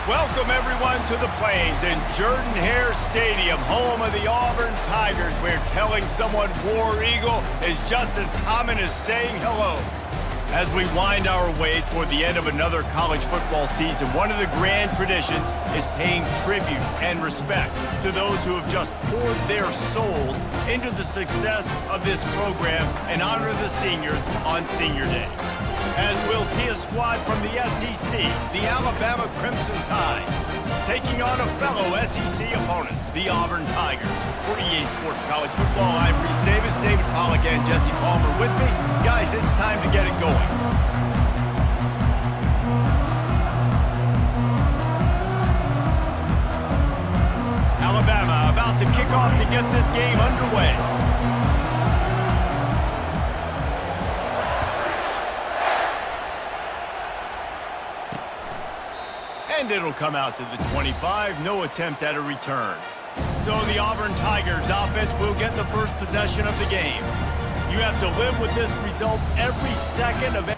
Welcome, everyone, to the Plains and Jordan-Hare Stadium, home of the Auburn Tigers, where telling someone War Eagle is just as common as saying hello. As we wind our way toward the end of another college football season, one of the grand traditions is paying tribute and respect to those who have just poured their souls into the success of this program and honor the seniors on Senior Day. As we'll see a squad from the SEC, the Alabama Crimson Tide, taking on a fellow SEC opponent, the Auburn Tigers. For EA Sports College Football, I'm Reese Davis, David Pollack, and Jesse Palmer with me. Guys, it's time to get it going. Alabama about to kick off to get this game underway. And it'll come out to the 25, no attempt at a return. So the Auburn Tigers offense will get the first possession of the game. You have to live with this result every second of it.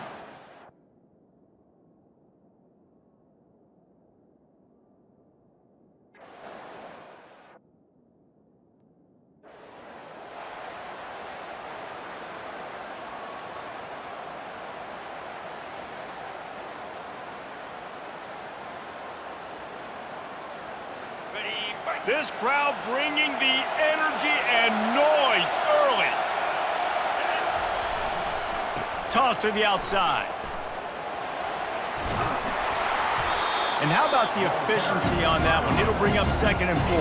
This crowd bringing the energy and noise early. Toss to the outside. And how about the efficiency on that one? It'll bring up 2nd and 4.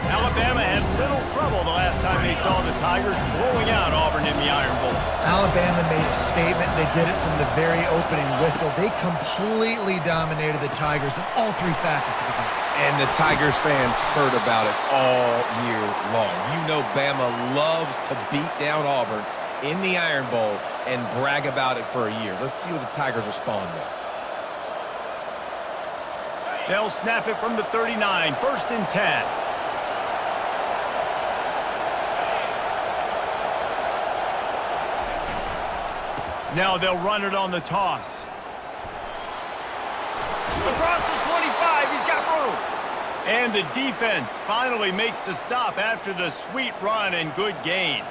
Alabama had little trouble the last time they saw the Tigers blowing out Auburn in the Iron Bowl. Alabama made a statement. They did it from the very opening whistle. They completely dominated the Tigers in all three facets of the game. And the Tigers fans heard about it all year long. You know Bama loves to beat down Auburn in the Iron Bowl and brag about it for a year. Let's see what the Tigers respond with. They'll snap it from the 39, 1st and 10. Now they'll run it on the toss. Across the 25, he's got room. And the defense finally makes the stop after the sweet run and good gain.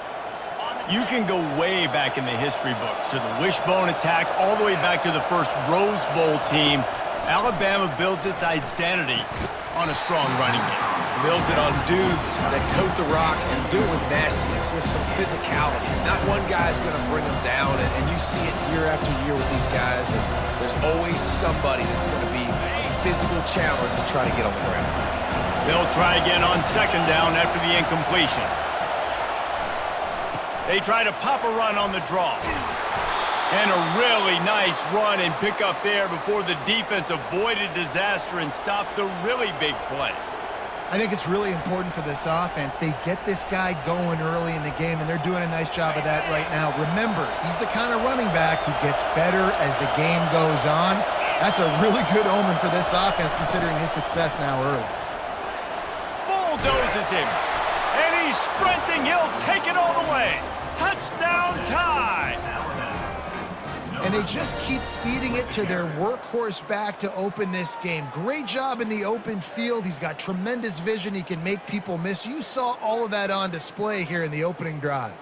You can go way back in the history books to the wishbone attack, all the way back to the first Rose Bowl team. Alabama builds its identity on a strong running game. Builds it on dudes that tote the rock and do it with nastiness, with some physicality. Not one guy's going to bring them down, and you see it year after year with these guys. And there's always somebody that's going to be a physical challenge to try to get on the ground. They'll try again on 2nd down after the incompletion. They try to pop a run on the draw. And a really nice run and pick up there before the defense avoided disaster and stopped the really big play. I think it's really important for this offense. They get this guy going early in the game, and they're doing a nice job of that right now. Remember, he's the kind of running back who gets better as the game goes on. That's a really good omen for this offense, considering his success now early. Bulldozes him, and he's sprinting. He'll take it all the way. Touchdown tie. And they just keep feeding it to their workhorse back to open this game. Great job in the open field. He's got tremendous vision. He can make people miss. You saw all of that on display here in the opening drive.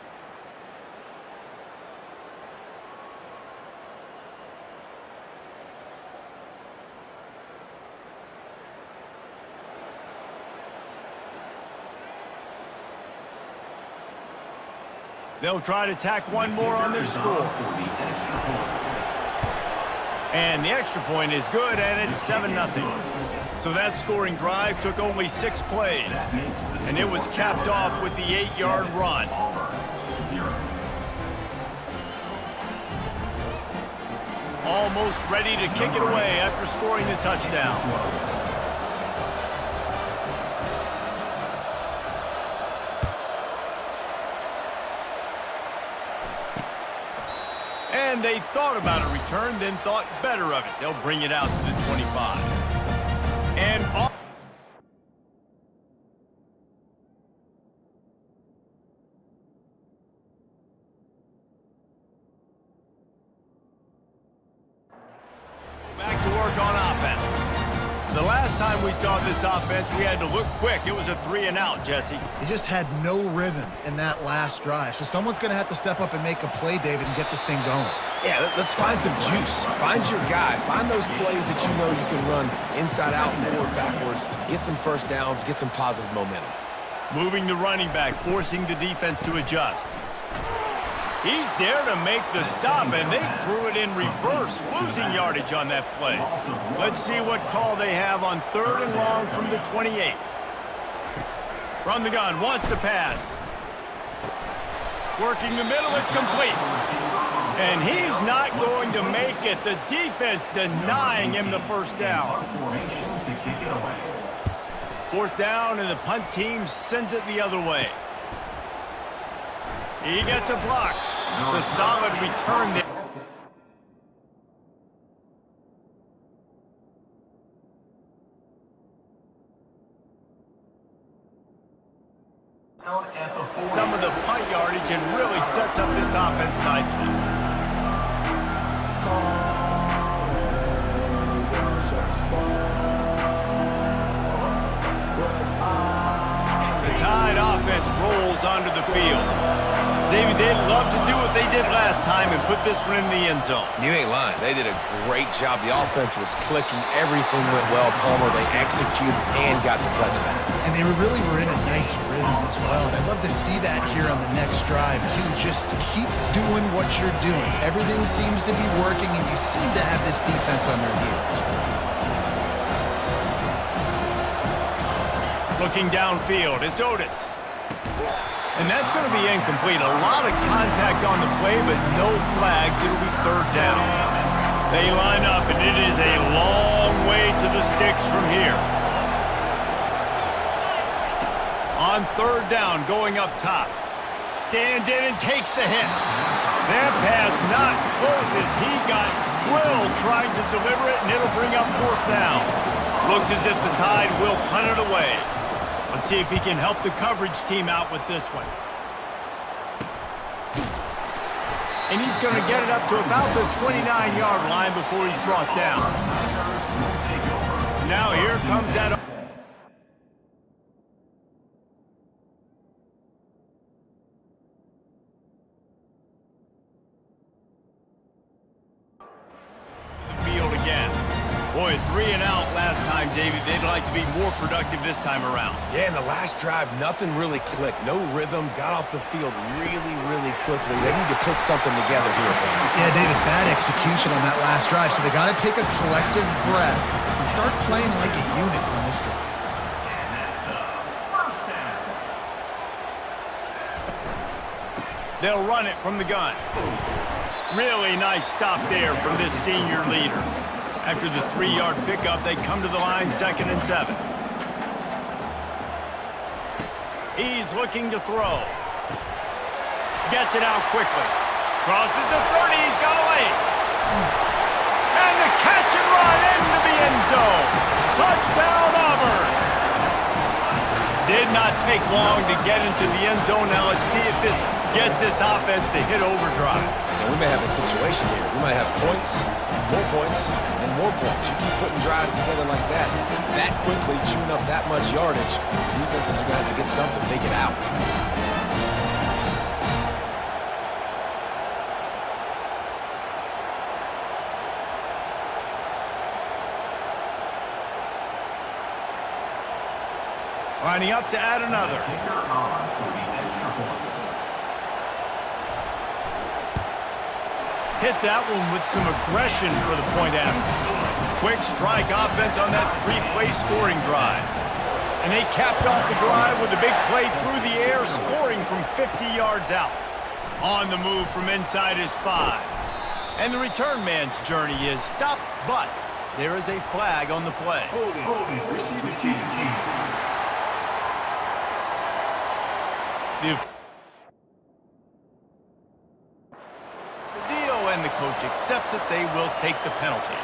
They'll try to tack one more on their score. And the extra point is good, and it's 7-0. So that scoring drive took only 6 plays. And it was capped off with the 8-yard run. Almost ready to kick it away after scoring the touchdown. And they thought about a return, then thought better of it. They'll bring it out to the 25. And back to work on offense. The last time we saw this offense, we had to look quick. It was a 3-and-out, Jesse. He just had no rhythm in that last drive. So someone's going to have to step up and make a play, David, and get this thing going. Yeah, let's find some juice. Find your guy. Find those plays that you know you can run inside out, forward, backwards. Get some first downs. Get some positive momentum. Moving the running back, forcing the defense to adjust. He's there to make the stop, and they threw it in reverse, losing yardage on that play. Let's see what call they have on 3rd and long from the 28. From the gun, wants to pass. Working the middle, it's complete. And he's not going to make it. The defense denying him the first down. 4th down, and the punt team sends it the other way. He gets a block. The solid return there. Some of the punt yardage and really sets up this offense nicely. The Tide offense rolls onto the field. David, they'd love to do what they did last time and put this one in the end zone. You ain't lying. They did a great job. The offense was clicking. Everything went well, Palmer. They executed and got the touchdown. And they really were in a nice rhythm as well. And I'd love to see that here on the next drive, too. Just keep doing what you're doing. Everything seems to be working, and you seem to have this defense on their heels. Looking downfield, it's Otis. And that's going to be incomplete. A lot of contact on the play, but no flags. It'll be 3rd down. They line up, and it is a long way to the sticks from here. On 3rd down, going up top. Stands in and takes the hit. That pass not close as he got drilled trying to deliver it, and it'll bring up 4th down. Looks as if the Tide will punt it away. Let's see if he can help the coverage team out with this one. And he's going to get it up to about the 29-yard line before he's brought down. Now here comes that. The field again. Boy, 3-and-out last time, David. They'd like to be more productive this time around. Yeah, in the last drive, nothing really clicked. No rhythm, got off the field really, really quickly. They need to put something together here. Yeah, David, bad execution on that last drive, so they got to take a collective breath and start playing like a unit on this drive. They'll run it from the gun. Really nice stop there from this senior leader. After the 3-yard pickup, they come to the line 2nd and 7. He's looking to throw. Gets it out quickly. Crosses the 30. He's got away. And the catch and run into the end zone. Touchdown, Auburn. Did not take long to get into the end zone. Now let's see if this gets this offense to hit overdrive. And we may have a situation here. We might have points, and more points. You keep putting drives together like that quickly, chewing up that much yardage, defenses are going to have to get something figured out. Lining up to add another. Hit that one with some aggression for the point after. Quick strike offense on that 3-play scoring drive. And they capped off the drive with a big play through the air, scoring from 50 yards out. On the move from inside his 5. And the return man's journey is stopped, but there is a flag on the play. Holding, receive the team. The deal, and the coach accepts it. They will take the penalty.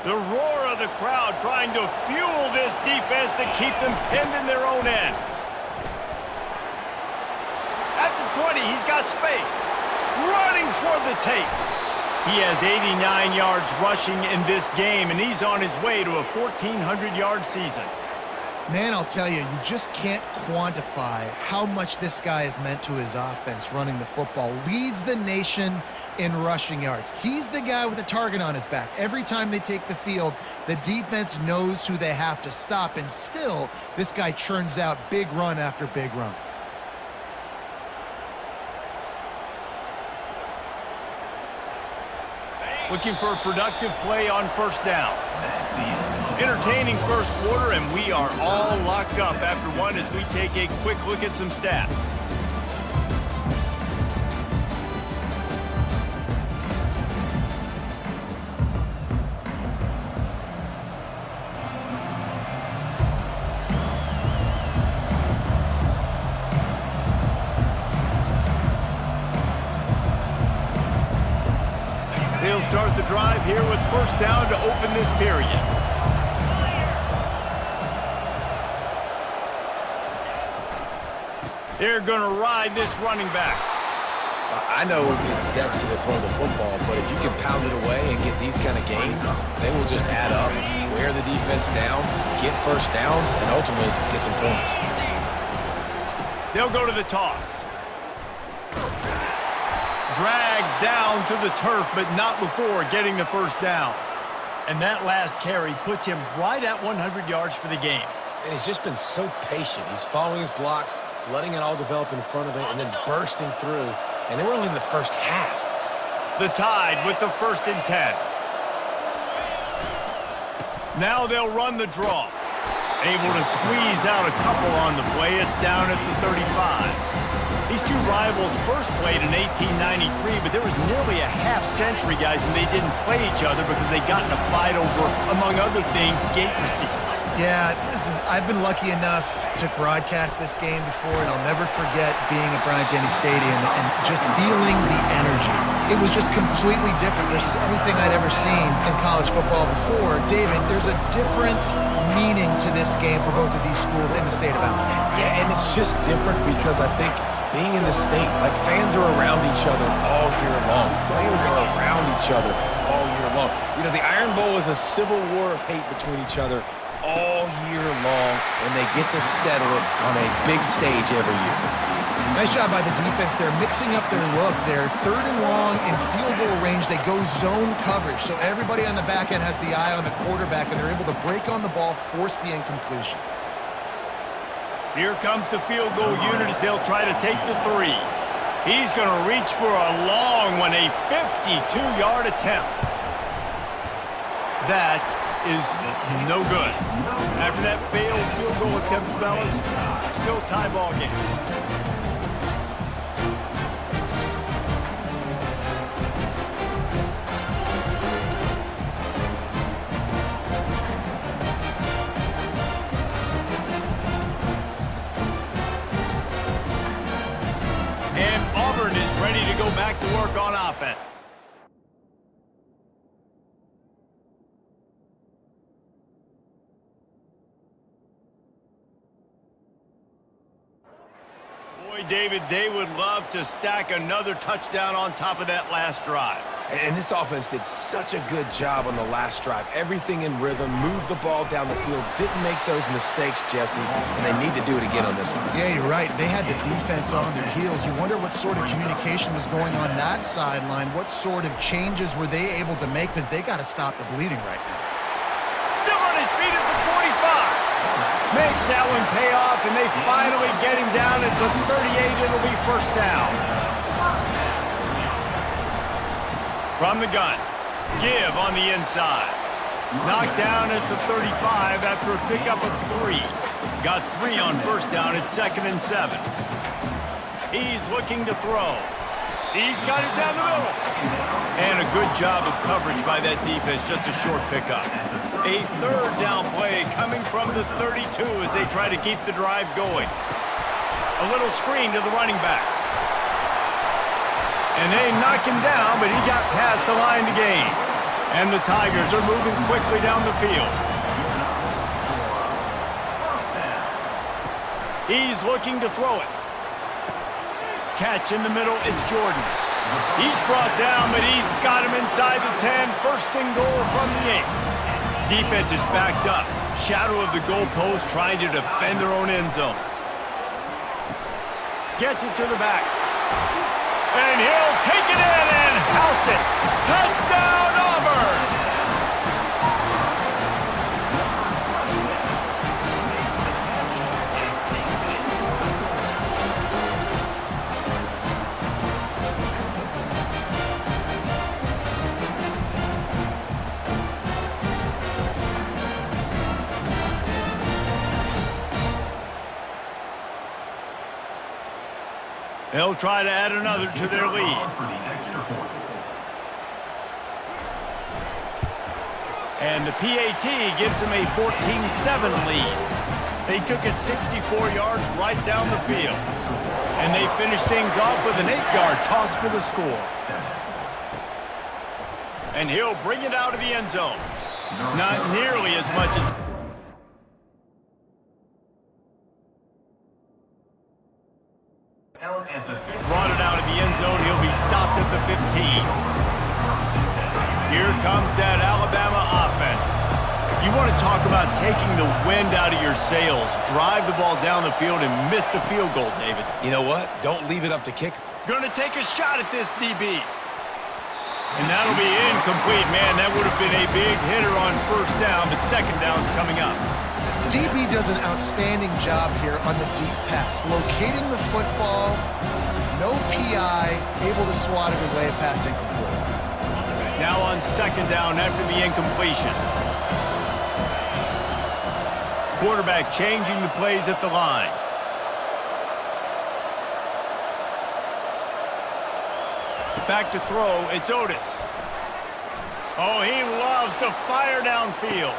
The roar of the crowd trying to fuel this defense to keep them pinned in their own end. At the 20, he's got space. Running toward the tape. He has 89 yards rushing in this game, and he's on his way to a 1,400-yard season. Man, I'll tell you, you just can't quantify how much this guy has meant to his offense running the football. Leads the nation in rushing yards. He's the guy with the target on his back. Every time they take the field, the defense knows who they have to stop, and still, this guy churns out big run after big run. Looking for a productive play on first down. Entertaining first quarter, and we are all locked up after one as we take a quick look at some stats. They'll start the drive here with first down to open this period. They're going to ride this running back. I know it's sexy to throw the football, but if you can pound it away and get these kind of gains, they will just add up, wear the defense down, get first downs, and ultimately get some points. They'll go to the toss. Dragged down to the turf, but not before getting the first down. And that last carry puts him right at 100 yards for the game. And he's just been so patient. He's following his blocks, letting it all develop in front of him, and then bursting through. And they were only in the first half. The Tide with the 1st and 10. Now they'll run the draw. Able to squeeze out a couple on the play. It's down at the 35. These two rivals first played in 1893, but there was nearly a half-century, guys, when they didn't play each other because they got in a fight over, among other things, gate receipts. Yeah, listen, I've been lucky enough to broadcast this game before, and I'll never forget being at Bryant-Denny Stadium and just feeling the energy. It was just completely different versus everything I'd ever seen in college football before. David, there's a different meaning to this game for both of these schools in the state of Alabama. Yeah, and it's just different because I think being in the state, like fans are around each other all year long. Players are around each other all year long. You know, the Iron Bowl is a civil war of hate between each other all year long, and they get to settle it on a big stage every year. Nice job by the defense. They're mixing up their look. They're 3rd and long in field goal range. They go zone coverage, so everybody on the back end has the eye on the quarterback, and they're able to break on the ball, force the incompletion. Here comes the field goal unit as they'll try to take the 3. He's going to reach for a long one, a 52-yard attempt. That is no good. After that failed field goal attempt, fellas, still tie ball game. Auburn is ready to go back to work on offense. Boy, David, they would love to stack another touchdown on top of that last drive. And this offense did such a good job on the last drive. Everything in rhythm, moved the ball down the field, didn't make those mistakes, Jesse, and they need to do it again on this one. Yeah, you're right. They had the defense on their heels. You wonder what sort of communication was going on that sideline. What sort of changes were they able to make, because they got to stop the bleeding right now. Still on his feet at the 45. Makes that one pay off, and they finally get him down at the 38. It'll be first down. From the gun, give on the inside. Knocked down at the 35 after a pickup of 3. Got 3 on first down at 2nd and 7. He's looking to throw. He's got it down the middle. And a good job of coverage by that defense, just a short pickup. A 3rd down play coming from the 32 as they try to keep the drive going. A little screen to the running back. And they knock him down, but he got past the line to gain. And the Tigers are moving quickly down the field. He's looking to throw it. Catch in the middle, it's Jordan. He's brought down, but he's got him inside the 10. First and goal from the 8. Defense is backed up. Shadow of the goalpost trying to defend their own end zone. Gets it to the back. And he'll take it in and house it. Touchdown, Auburn! They'll try to add another to their lead. And the PAT gives them a 14-7 lead. They took it 64 yards right down the field. And they finished things off with an 8-yard toss for the score. And he'll bring it out of the end zone. Not nearly as much as... Brought it out of the end zone. He'll be stopped at the 15. Here comes that Alabama offense. You want to talk about taking the wind out of your sails. Drive the ball down the field and miss the field goal, David. You know what? Don't leave it up to kicker. Going to take a shot at this DB. And that'll be incomplete. Man, that would have been a big hitter on first down, but second down's coming up. DB does an outstanding job here on the deep pass, locating the football, no PI, able to swat it away, pass incomplete. Now on second down after the incompletion. Quarterback changing the plays at the line. Back to throw, it's Otis. Oh, he loves to fire downfield.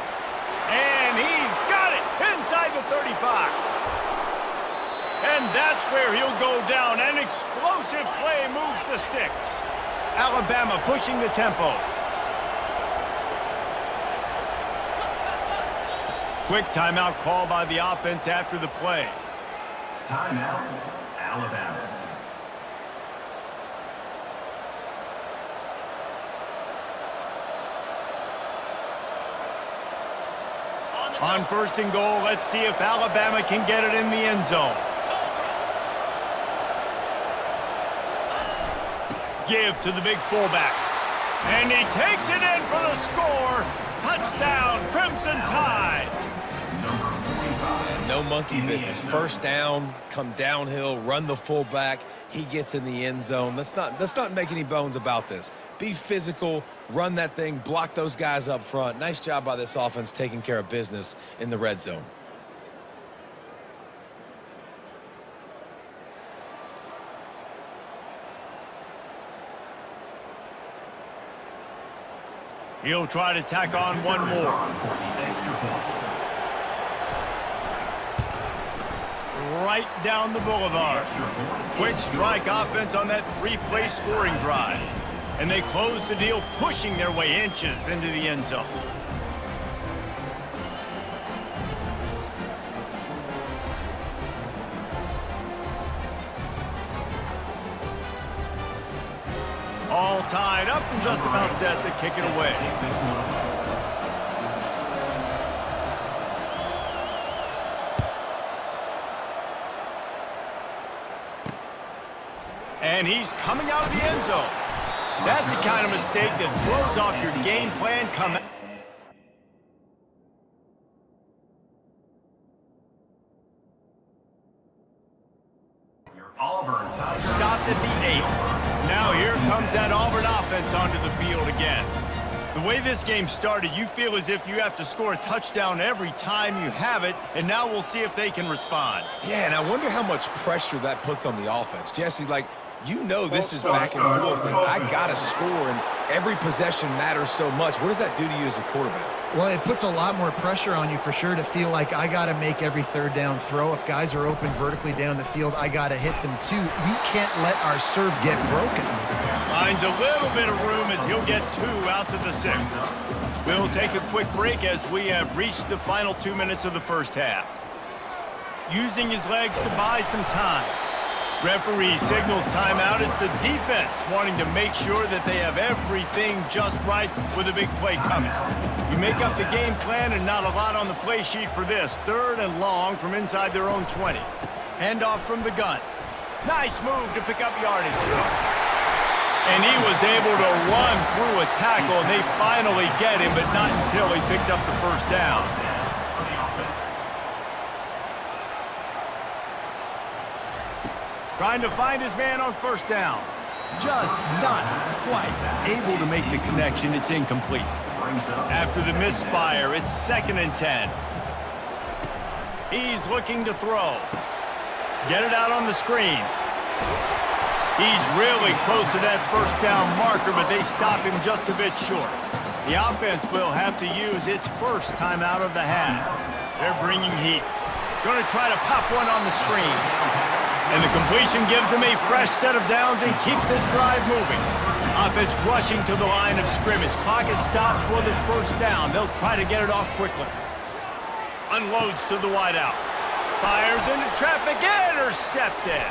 And he's got it inside the 35. And that's where he'll go down. An explosive play moves the sticks. Alabama pushing the tempo. Quick timeout call by the offense after the play. Timeout, Alabama. On first and goal, let's see if Alabama can get it in the end zone. Give to the big fullback. And he takes it in for the score. Touchdown, Crimson Tide. No monkey business. First down, come downhill, run the fullback. He gets in the end zone. Let's not make any bones about this. Be physical, run that thing, block those guys up front. Nice job by this offense taking care of business in the red zone. He'll try to tack on one more. Right down the boulevard. Quick strike offense on that three-play scoring drive. And they close the deal, pushing their way inches into the end zone. All tied up and just about set to kick it away. And he's coming out of the end zone. That's the kind of mistake that throws off your game plan. Auburn stopped at the 8. Now here comes that Auburn offense onto the field again. The way this game started, you feel as if you have to score a touchdown every time you have it, and now we'll see if they can respond. Yeah, and I wonder how much pressure that puts on the offense. Jesse, like, you know this is back and forth, and I got to score, and every possession matters so much. What does that do to you as a quarterback? Well, it puts a lot more pressure on you for sure to feel like I got to make every third down throw. If guys are open vertically down the field, I got to hit them too. We can't let our serve get broken. Finds a little bit of room as he'll get 2 out to the 6. We'll take a quick break as we have reached the final 2 minutes of the first half. Using his legs to buy some time. Referee signals timeout as the defense wanting to make sure that they have everything just right with a big play coming. You make up the game plan and not a lot on the play sheet for this. 3rd and long from inside their own 20. Handoff from the gun. Nice move to pick up yardage. And he was able to run through a tackle, and they finally get him, but not until he picks up the first down. Trying to find his man on first down. Just not quite able to make the connection. It's incomplete. After the misfire, it's 2nd and 10. He's looking to throw. Get it out on the screen. He's really close to that first down marker, but they stop him just a bit short. The offense will have to use its first timeout of the half. They're bringing heat. Going to try to pop one on the screen. And the completion gives him a fresh set of downs and keeps this drive moving. Offense rushing to the line of scrimmage. Clock is stopped for the first down. They'll try to get it off quickly. Unloads to the wideout. Fires into traffic. Intercepted.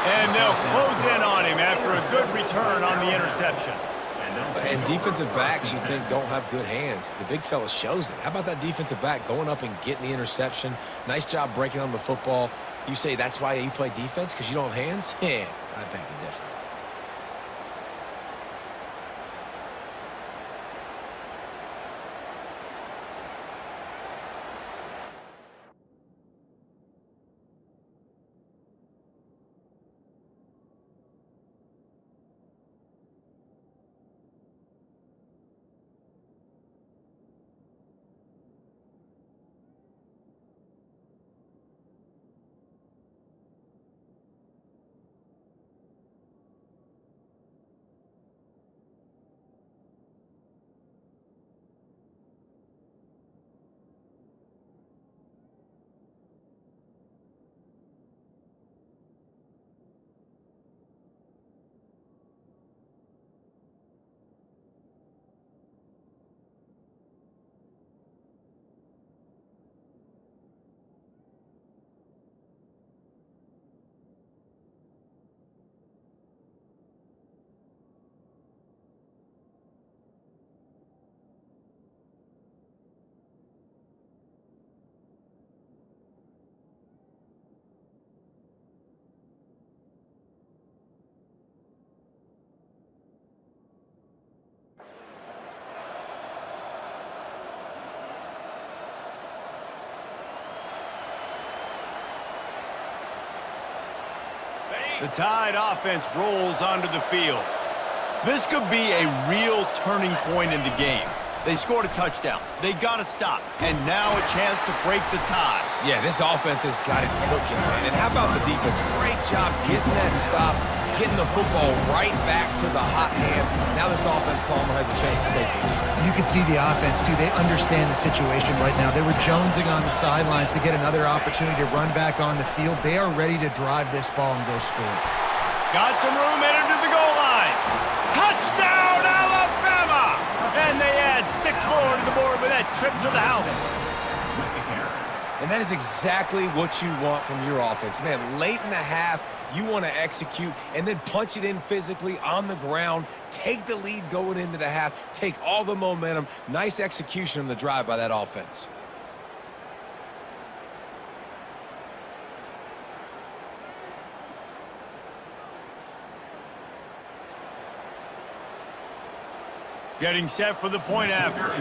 And they'll close in on him after a good return on the interception. And defensive backs, you think, don't have good hands. The big fella shows it. How about that defensive back going up and getting the interception? Nice job breaking on the football. You say that's why you play defense, because you don't have hands? Yeah, I beg to differ. The Tide offense rolls onto the field. This could be a real turning point in the game. They scored a touchdown. They got to stop. And now a chance to break the tie. Yeah, this offense has got it cooking, man. And how about the defense? Great job getting that stop, getting the football right back to the hot hand. Now this offense, Palmer, has a chance to take the lead. You can see the offense, too. They understand the situation right now. They were jonesing on the sidelines to get another opportunity to run back on the field. They are ready to drive this ball and go score. Got some room headed to the goal line. Touchdown, Alabama! And they add 6 more to the board with that trip to the house. And that is exactly what you want from your offense. Man, late in the half, you want to execute and then punch it in physically on the ground, take the lead going into the half, take all the momentum. Nice execution on the drive by that offense. Getting set for the point after.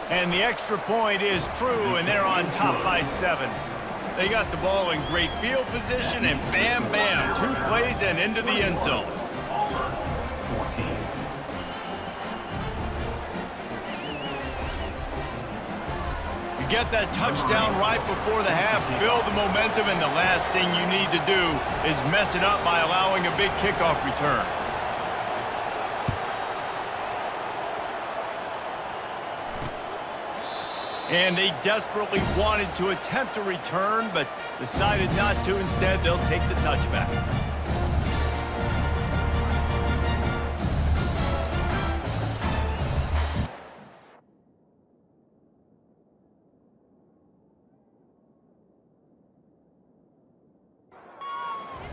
And the extra point is true, and they're on top by 7. They got the ball in great field position, and bam, bam, 2 plays and into the end zone. Auburn, 14. You get that touchdown right before the half, build the momentum, and the last thing you need to do is mess it up by allowing a big kickoff return. And they desperately wanted to attempt a return, but decided not to. Instead, they'll take the touchback.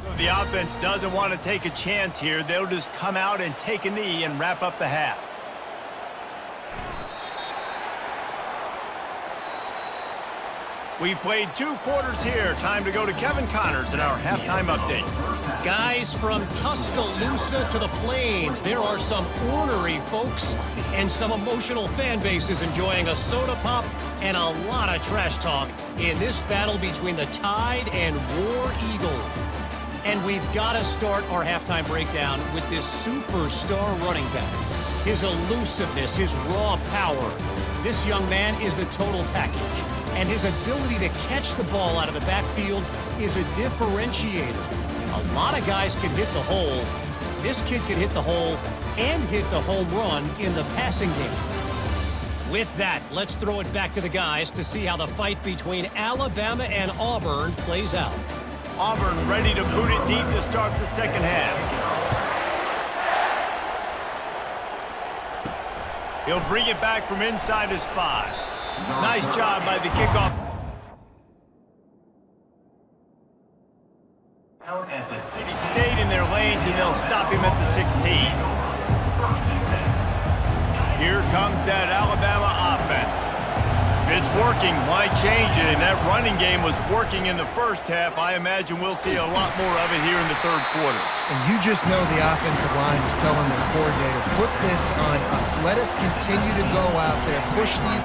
So the offense doesn't want to take a chance here. They'll just come out and take a knee and wrap up the half. We've played 2 quarters here. Time to go to Kevin Connors in our halftime update. Guys, from Tuscaloosa to the Plains, there are some ornery folks and some emotional fan bases enjoying a soda pop and a lot of trash talk in this battle between the Tide and War Eagle. And we've got to start our halftime breakdown with this superstar running back. His elusiveness, his raw power. This young man is the total package. And his ability to catch the ball out of the backfield is a differentiator. A lot of guys can hit the hole. This kid can hit the hole and hit the home run in the passing game. With that, let's throw it back to the guys to see how the fight between Alabama and Auburn plays out. Auburn ready to boot it deep to start the second half. He'll bring it back from inside his 5. Nice job by the kickoff. He stayed in their lanes, and they'll stop him at the 16. Here comes that Alabama offense. If it's working, why change it? And that running game was working in the first half. I imagine we'll see a lot more of it here in the third quarter. And you just know the offensive line was telling their coordinator, put this on us. Let us continue to go out there, push these.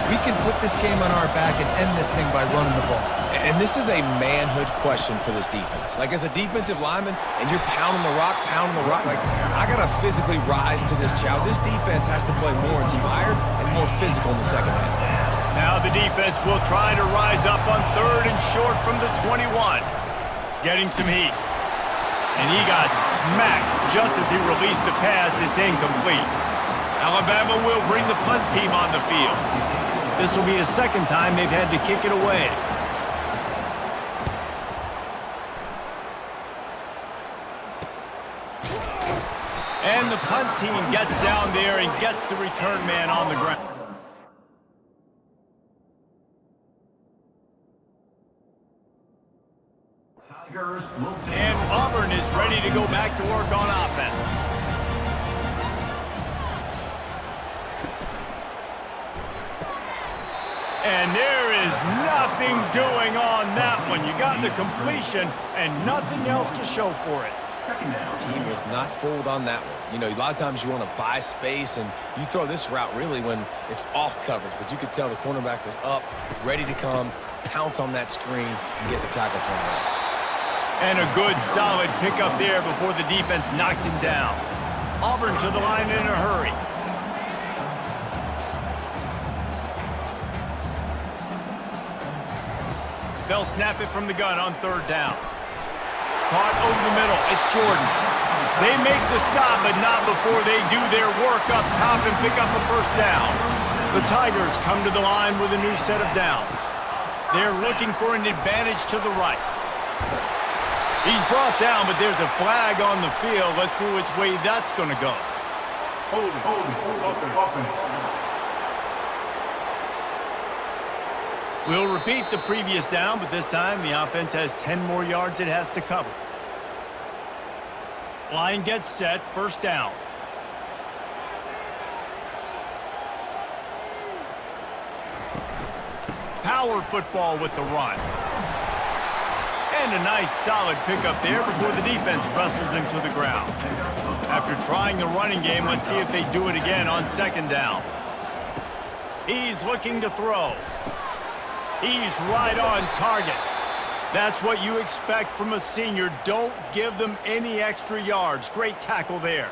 We can put this game on our back and end this thing by running the ball. And this is a manhood question for this defense. Like, as a defensive lineman, and you're pounding the rock, like, I got to physically rise to this challenge. This defense has to play more inspired and more physical in the second half. Now the defense will try to rise up on 3rd and short from the 21. Getting some heat. And he got smacked just as he released the pass. It's incomplete. Alabama will bring the punt team on the field. This will be the second time they've had to kick it away. And the punt team gets down there and gets the return man on the ground. And Auburn is ready to go back to work on offense. And there is nothing doing on that one. You got the completion and nothing else to show for it. He was not fooled on that one. You know, a lot of times you want to buy space, and you throw this route really when it's off coverage. But you could tell the cornerback was up, ready to come, pounce on that screen, and get the tackle for a loss. And a good, solid pickup there before the defense knocks him down. Auburn to the line in a hurry. They'll snap it from the gun on 3rd down. Caught over the middle. It's Jordan. They make the stop, but not before they do their work up top and pick up a 1st down. The Tigers come to the line with a new set of downs. They're looking for an advantage to the right. He's brought down, but there's a flag on the field. Let's see which way that's going to go. Hold it. We'll repeat the previous down, but this time the offense has 10 more yards it has to cover. Line gets set, 1st down. Power football with the run. And a nice solid pickup there before the defense wrestles him to the ground. After trying the running game, let's see if they do it again on 2nd down. He's looking to throw. He's right on target. That's what you expect from a senior. Don't give them any extra yards. Great tackle there.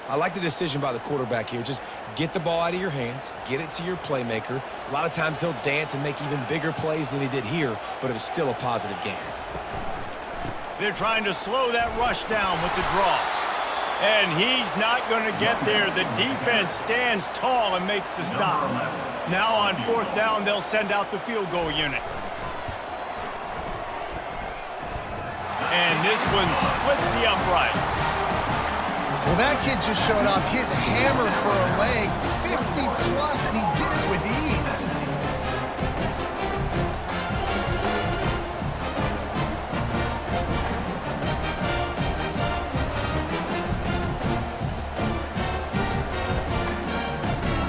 I like the decision by the quarterback here. Just get the ball out of your hands, get it to your playmaker. A lot of times he'll dance and make even bigger plays than he did here, but it was still a positive game. They're trying to slow that rush down with the draw. And he's not going to get there. The defense stands tall and makes the stop. Now on 4th down, they'll send out the field goal unit. And this one splits the uprights. Well, that kid just showed off his hammer for a leg, 50-plus, and he did it with ease.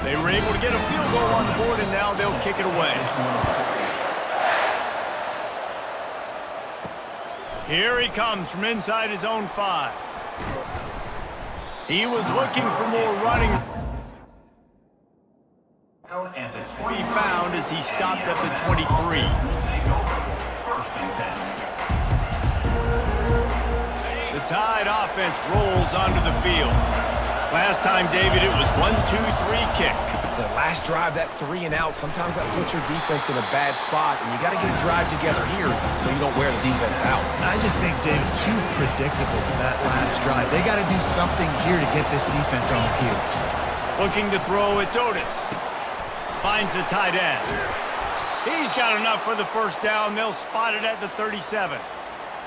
They were able to get a field goal on the board, and now they'll kick it away. Here he comes from inside his own 5. He was looking for more running. He found as he stopped at the 23. The Tide offense rolls onto the field. Last time, David, it was 1-2-3 kick. The last drive, that 3 and out, sometimes that puts your defense in a bad spot, and you got to get a drive together here so you don't wear the defense out. I just think, David, too predictable with that last drive. They got to do something here to get this defense on the heels. Looking to throw, it's Otis. Finds the tight end. He's got enough for the first down. They'll spot it at the 37.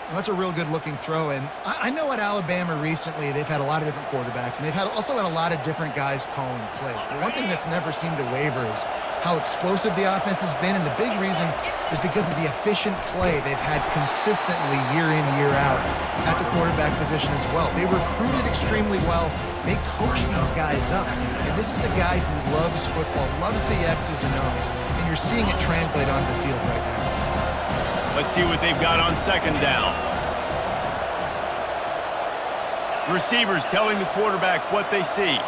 Well, that's a real good-looking throw, and I know at Alabama recently they've had a lot of different quarterbacks, and they've also had a lot of different guys calling plays. But one thing that's never seemed to waver is how explosive the offense has been, and the big reason is because of the efficient play they've had consistently year in, year out at the quarterback position as well. They recruited extremely well. They coach these guys up, and this is a guy who loves football, loves the X's and O's, and you're seeing it translate onto the field right now. Let's see what they've got on 2nd down. Receivers telling the quarterback what they see.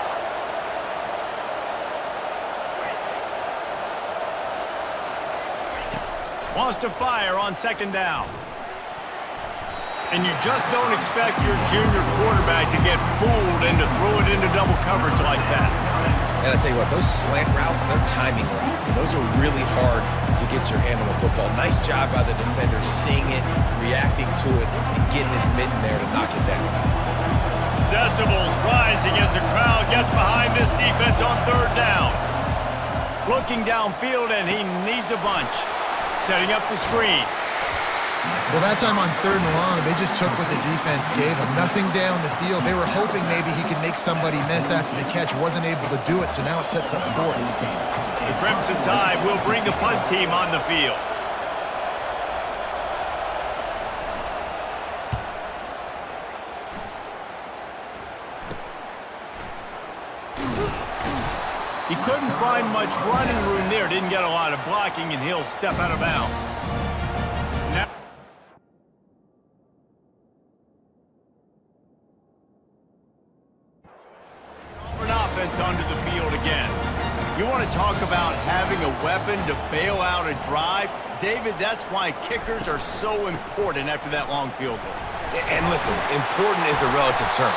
Wants to fire on 2nd down. And you just don't expect your junior quarterback to get fooled and to throw it into double coverage like that. And I tell you what, those slant routes, they're timing routes, and those are really hard to get your hand on the football. Nice job by the defender seeing it, reacting to it, and getting his mitten there to knock it down. Decibels rising as the crowd gets behind this defense on 3rd down. Looking downfield, and he needs a bunch. Setting up the screen. Well, that time on 3rd and long, they just took what the defense gave them. Nothing down the field. They were hoping maybe he could make somebody miss after the catch. Wasn't able to do it, so now it sets up 4th. The Crimson Tide will bring the punt team on the field. He couldn't find much running room there. Didn't get a lot of blocking, and he'll step out of bounds. Now Auburn offense onto the field again. You want to talk about having a weapon to bail out a drive? David, that's why kickers are so important after that long field goal. And listen, important is a relative term.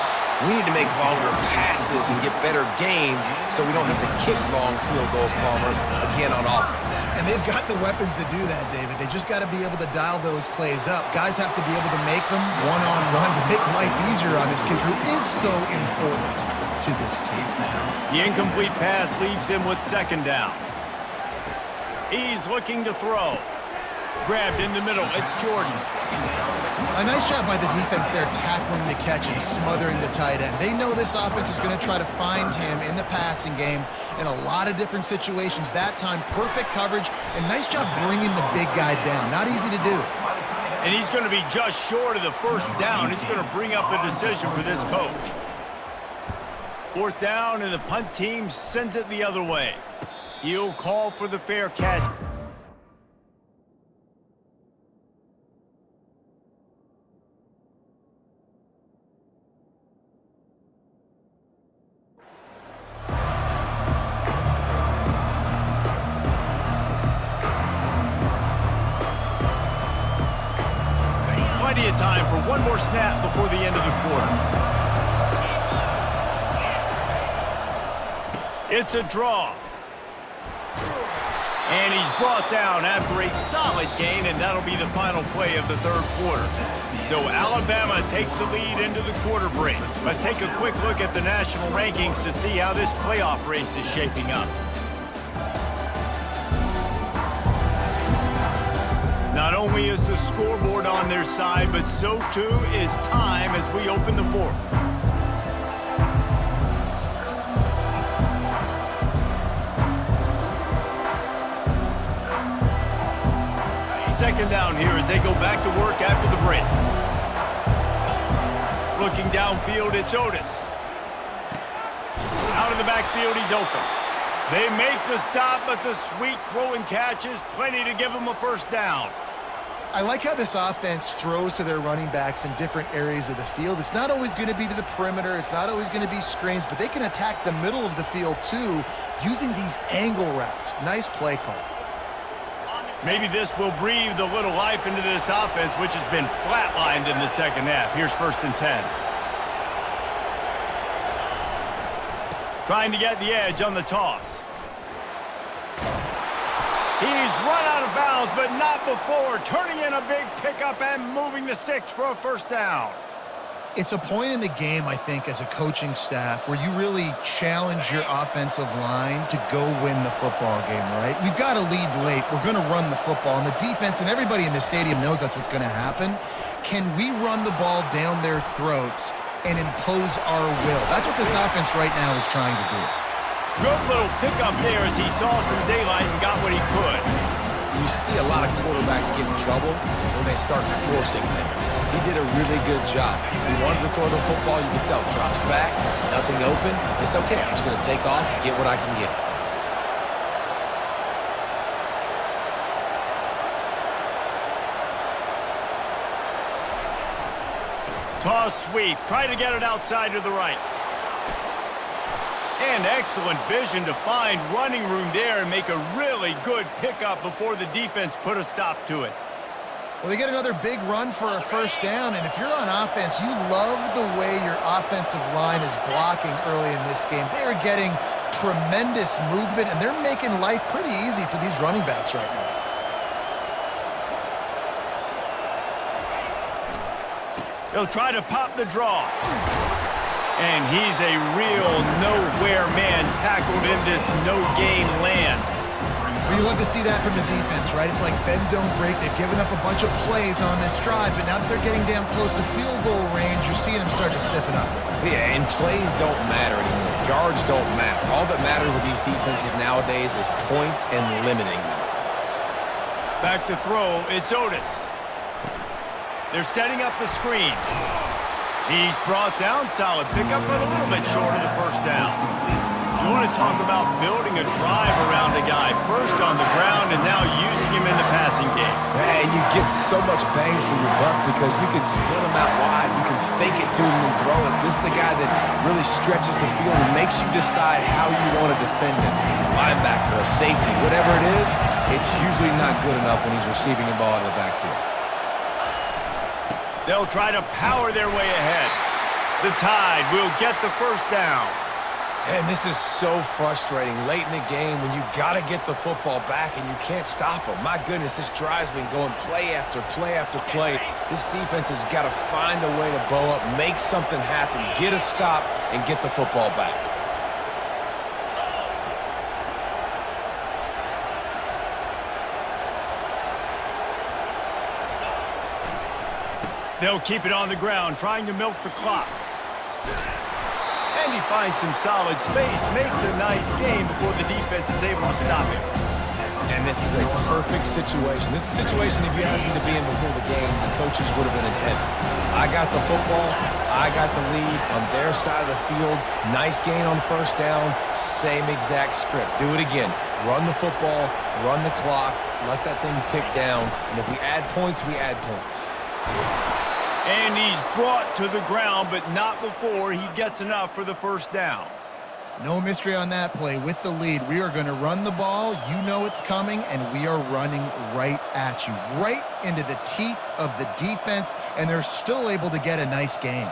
We need to make longer passes and get better gains so we don't have to kick long field goals, Palmer, again on offense. And they've got the weapons to do that, David. They just got to be able to dial those plays up. Guys have to be able to make them one-on-one to make life easier on this kicker, who is so important to this team. The incomplete pass leaves him with 2nd down. He's looking to throw. Grabbed in the middle. It's Jordan. A nice job by the defense there tackling the catch and smothering the tight end. They know this offense is going to try to find him in the passing game in a lot of different situations. That time, perfect coverage, and nice job bringing the big guy down. Not easy to do. And he's going to be just short of the 1st down. It's going to bring up a decision for this coach. 4th down, and the punt team sends it the other way. He'll call for the fair catch. more snap before the end of the quarter. It's a draw. And he's brought down after a solid gain, and that'll be the final play of the third quarter. So Alabama takes the lead into the quarter break. Let's take a quick look at the national rankings to see how this playoff race is shaping up. Not only is the scoreboard on their side, but so too is time as we open the fourth. Second down here as they go back to work after the break. Looking downfield, it's Otis. Out of the backfield, he's open. They make the stop, but the sweet throw and catch is plenty to give them a first down. I like how this offense throws to their running backs in different areas of the field. It's not always going to be to the perimeter. It's not always going to be screens, but they can attack the middle of the field too using these angle routes. Nice play call. Maybe this will breathe a little life into this offense, which has been flatlined in the second half. Here's 1st and 10. Trying to get the edge on the toss. He's run out of bounds, but not before turning in a big pickup and moving the sticks for a first down. It's a point in the game, I think, as a coaching staff where you really challenge your offensive line to go win the football game, right? We've got to lead late. We're going to run the football. And the defense and everybody in the stadium knows that's what's going to happen. Can we run the ball down their throats and impose our will? That's what this offense right now is trying to do. Good little pickup there as he saw some daylight and got what he could. You see a lot of quarterbacks get in trouble when they start forcing things. He did a really good job. He wanted to throw the football. You can tell. Drops back, nothing open. It's okay. I'm just going to take off and get what I can get. Toss sweep. Try to get it outside to the right. And excellent vision to find running room there and make a really good pickup before the defense put a stop to it. Well, they get another big run for a first down, and if you're on offense, you love the way your offensive line is blocking early in this game. They are getting tremendous movement, and they're making life pretty easy for these running backs right now. He'll try to pop the draw. And he's a real nowhere man tackled in this no-gain land. Well, you love to see that from the defense, right? It's like bend, don't break. They've given up a bunch of plays on this drive, but now that they're getting down close to field goal range, you're seeing them start to stiffen up. Yeah, and plays don't matter anymore. Yards don't matter. All that matters with these defenses nowadays is points and limiting them. Back to throw, it's Otis. They're setting up the screen. He's brought down, solid pickup, but a little bit short of the first down. You want to talk about building a drive around a guy, first on the ground and now using him in the passing game. And you get so much bang for your buck because you can split him out wide, you can fake it to him and throw it. This is the guy that really stretches the field and makes you decide how you want to defend him. A linebacker, a safety, whatever it is, it's usually not good enough when he's receiving the ball out of the backfield. They'll try to power their way ahead. The Tide will get the first down. And this is so frustrating late in the game when you got to get the football back and you can't stop them. My goodness, this drive's been going play after play after play. This defense has got to find a way to bow up, make something happen, get a stop, and get the football back. They'll keep it on the ground, trying to milk the clock. And he finds some solid space, makes a nice game before the defense is able to stop him. And this is a perfect situation. This is a situation, if you asked me to be in before the game, the coaches would have been in heaven. I got the football, I got the lead on their side of the field. Nice gain on first down, same exact script. Do it again. Run the football, run the clock, let that thing tick down. And if we add points, we add points. And he's brought to the ground, but not before he gets enough for the first down. No mystery on that play. With the lead, we are going to run the ball. You know it's coming, and we are running right at you, right into the teeth of the defense, and they're still able to get a nice game.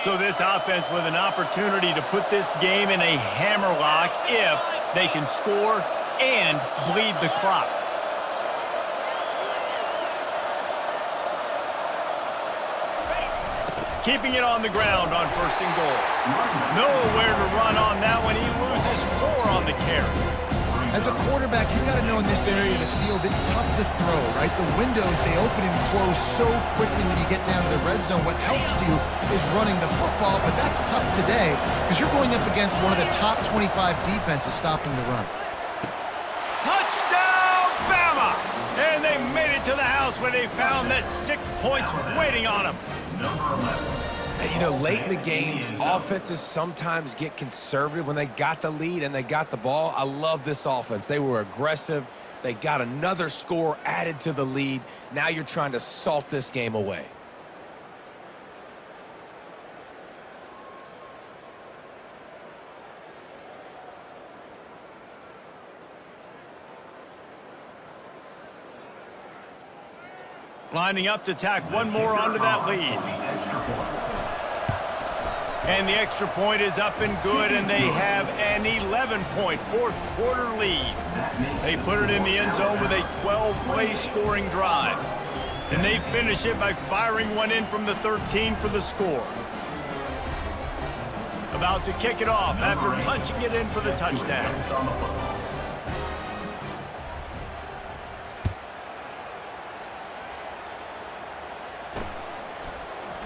So this offense with an opportunity to put this game in a hammerlock if they can score and bleed the clock. Keeping it on the ground on 1st and goal. Nowhere to run on that one. He loses 4 on the carry. As a quarterback, you got to know in this area of the field, it's tough to throw, right? The windows, they open and close so quickly when you get down to the red zone. What helps you is running the football, but that's tough today because you're going up against one of the top 25 defenses stopping the run. Touchdown, Bama! And they made it to the house where they found that 6 points waiting on them. You know, late in the games, offenses sometimes get conservative when they got the lead and they got the ball. I love this offense. They were aggressive. They got another score added to the lead. Now you're trying to salt this game away. Lining up to tack one more onto that lead. And the extra point is up and good, and they have an 11-point fourth-quarter lead. They put it in the end zone with a 12-play scoring drive. And they finish it by firing one in from the 13 for the score. About to kick it off after punching it in for the touchdown.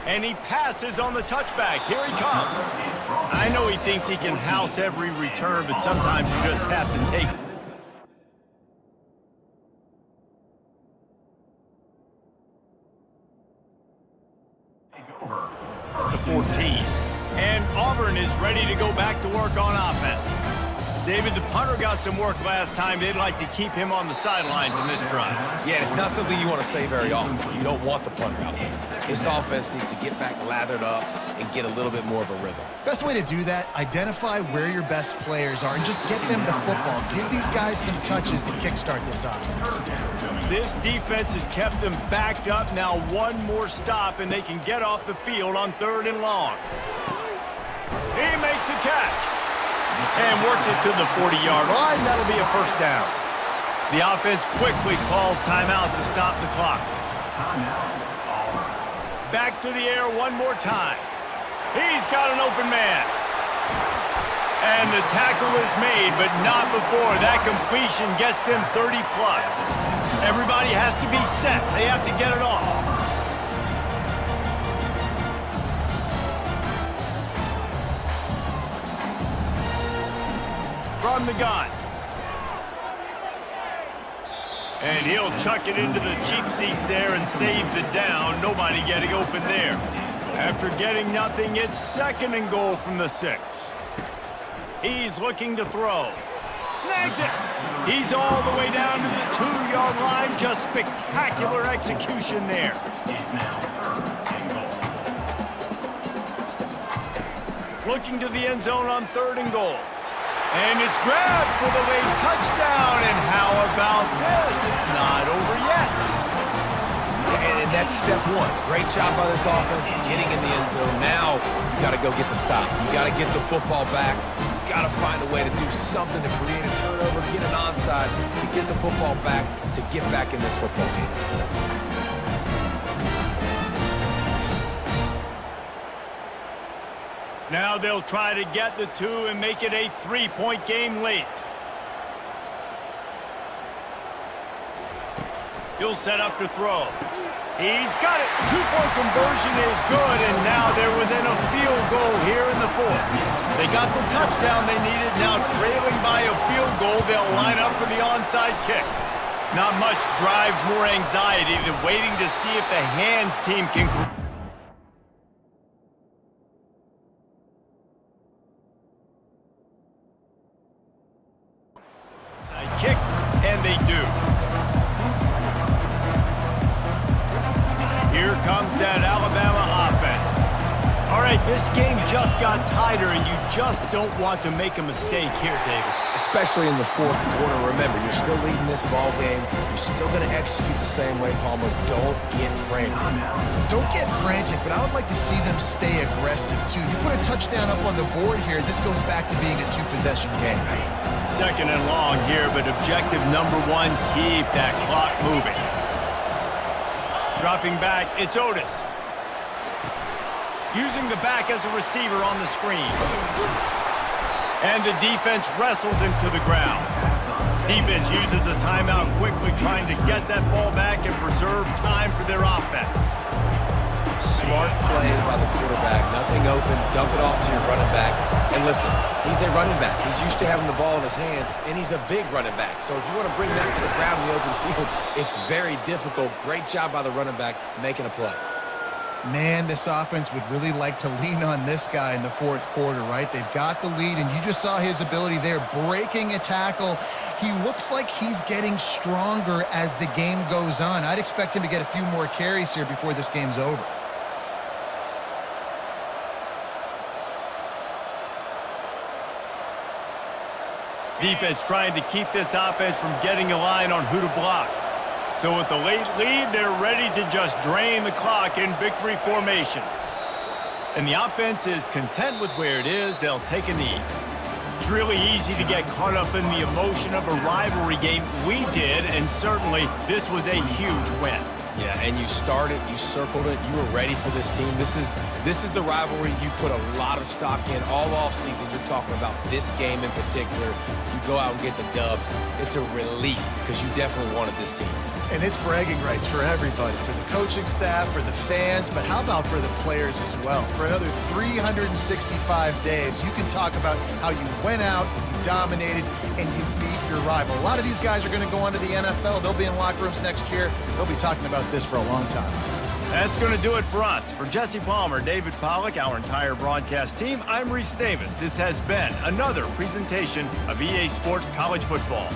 And he passes on the touchback. Here he comes. I know he thinks he can house every return, but sometimes you just have to take the 14. And Auburn is ready to go back to work on offense. David, the punter got some work last time. They'd like to keep him on the sidelines in this drive. Yeah, it's not something you want to say very often. You don't want the punter out there. This offense needs to get back lathered up and get a little bit more of a rhythm. Best way to do that, identify where your best players are and just get them the football. Give these guys some touches to kickstart this offense. This defense has kept them backed up. Now one more stop, and they can get off the field on 3rd and long. He makes a catch. And works it to the 40-yard line. That'll be a first down. The offense quickly calls timeout to stop the clock. Back to the air one more time. He's got an open man. And the tackle is made, but not before that completion gets them 30-plus. Everybody has to be set. They have to get it off. From the gun. And he'll chuck it into the cheap seats there and save the down. Nobody getting open there. After getting nothing, it's 2nd and goal from the 6. He's looking to throw. Snags it. He's all the way down to the 2-yard line. Just spectacular execution there. Looking to the end zone on 3rd and goal. And it's grabbed for the late touchdown. And how about this? It's not over yet. And that's step one. Great job by this offense getting in the end zone. Now you got to go get the stop. You got to get the football back. You got to find a way to do something to create a turnover, get an onside, to get the football back, to get back in this football game. Now they'll try to get the 2 and make it a 3-point game late. He'll set up to throw. He's got it. 2-point conversion is good, and now they're within a field goal here in the 4th. They got the touchdown they needed. Now trailing by a field goal, they'll line up for the onside kick. Not much drives more anxiety than waiting to see if the hands team can... kick, and they do. Here comes that Alabama offense. All right, this game just got tighter, and you just don't want to make a mistake here, David. Especially in the fourth quarter. Remember, you're still leading this ball game. You're still going to execute the same way, Palmer. Don't get frantic. Don't get frantic, but I would like to see them stay aggressive, too. You put a touchdown up on the board here, this goes back to being a two-possession game. Second and long here, but objective number one, keep that clock moving. Dropping back, it's Otis. Using the back as a receiver on the screen. And the defense wrestles him to the ground. Defense uses a timeout quickly, trying to get that ball back and preserve time for their offense. Smart play by the quarterback. Nothing open. Dump it off to your running back. And listen, he's a running back. He's used to having the ball in his hands, and he's a big running back. So if you want to bring that to the ground in the open field, it's very difficult. Great job by the running back making a play. Man, this offense would really like to lean on this guy in the fourth quarter, right? They've got the lead, and you just saw his ability there, breaking a tackle. He looks like he's getting stronger as the game goes on. I'd expect him to get a few more carries here before this game's over. Defense trying to keep this offense from getting a line on who to block. So with the late lead, they're ready to just drain the clock in victory formation. And the offense is content with where it is. They'll take a knee. It's really easy to get caught up in the emotion of a rivalry game. We did, and certainly this was a huge win. Yeah, and you started, you circled it, you were ready for this team. This is the rivalry you put a lot of stock in all offseason. You're talking about this game in particular. You go out and get the dub. It's a relief because you definitely wanted this team. And it's bragging rights for everybody, for the coaching staff, for the fans, but how about for the players as well? For another 365 days, you can talk about how you went out, you dominated, and you beat your rival. A lot of these guys are going to go on to the NFL. They'll be in locker rooms next year. They'll be talking about this for a long time. That's going to do it for us. For Jesse Palmer, David Pollack, our entire broadcast team, I'm Reese Davis. This has been another presentation of EA Sports College Football.